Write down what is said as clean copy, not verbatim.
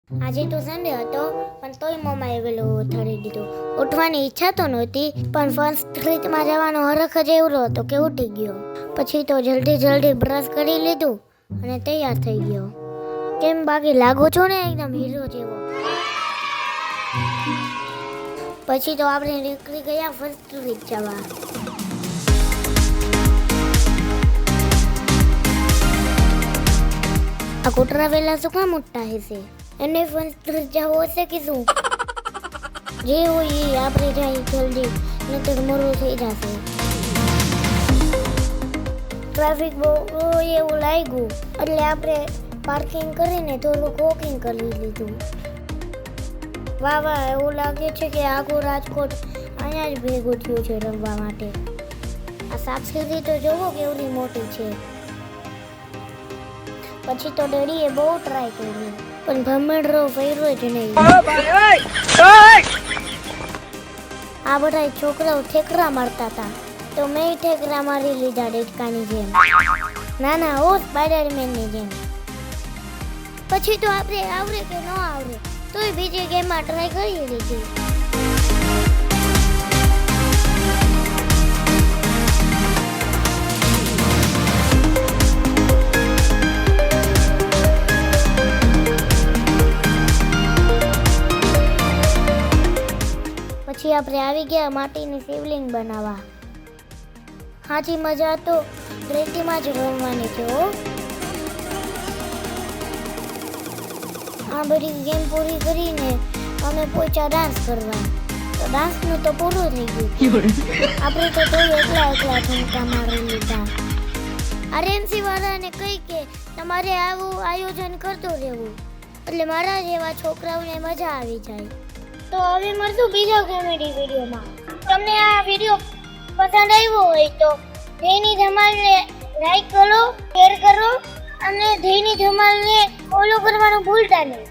આજે તો સન્ડે હતો પણ તોય મમ્માએ વેલો ઉઠાડી દીધો. ઉઠવાની ઈચ્છા તો નહોતી પણ ફર્સ્ટ ટ્રીટમાં જવાનો હરખ જ એવડો હતો કે ઉઠી ગયો. પછી તો જલ્દી બ્રશ કરી લીધું અને તૈયાર થઈ ગયો. કેમ બાકી લાગો છો ને એકદમ હીરો જેવો. પછી તો આપણે નીકળી ગયા ફર્સ્ટ ટ્રીટ જવા. આ કૂતરા વેલા શું કામ ઉઠતા હશે? એને ફર્સ્ટ ટ્રીટ જવું હશે કે શું? જે હોય એ આપણે જાય જલ્દી, નહીતર મોડું થઈ જશે. ટ્રાફિક બહુ એવું લાગ્યું એટલે આપણે પાર્કિંગ કરીને થોડુંક વોકિંગ કરી લીધું. વાહ એવું લાગે છે કે આખું રાજકોટ અહીંયા જ ભેગું થયું છે રમવા માટે. આ સાક્ષીથી તો જોવો કેવડી મોટી છે. પછી તો ડેડીએ બહુ ટ્રાય કર્યું પણ ભમરડો ફેર્યો જ નહીં. આ બધા છોકરાઓ ઠેકરા મારતા હતા તો મેં ઠેકરા મારી લીધા ડેટકાની જેમ. ના ઓ સ્પાઈડરમેનની જેમ. પછી તો આપણે આવડે કે ન આવડે તોય બીજી ગેમમાં ટ્રાય કરી લીધી. પછી આપણે આવી ગયા માટીની શિવલિંગ બનાવવા. હાજી મજા તો રેતીમાં જ રમવાની છે હો. આ બધી ગેમ પૂરી કરીને અમે પહોંચ્યા ડાન્સ કરવા. તો ડાન્સનું તો પૂરું થઈ ગયું. આપણે તો તોય એકલા ઠુમકા મારી લીધા. આરએમસી વાળાને કહી કે તમારે આવું આયોજન કરતું રહેવું એટલે મારા જેવા છોકરાઓને મજા આવી જાય. તો હવે મળશું બીજા કોમેડી વિડીયોમાં. તમને આ વિડીયો પસંદ આવ્યો હોય તો ધેની ધમાલને લાઈક કરો, શેર કરો અને ધેની ધમાલને ફોલો કરવાનું ભૂલતા નહીં.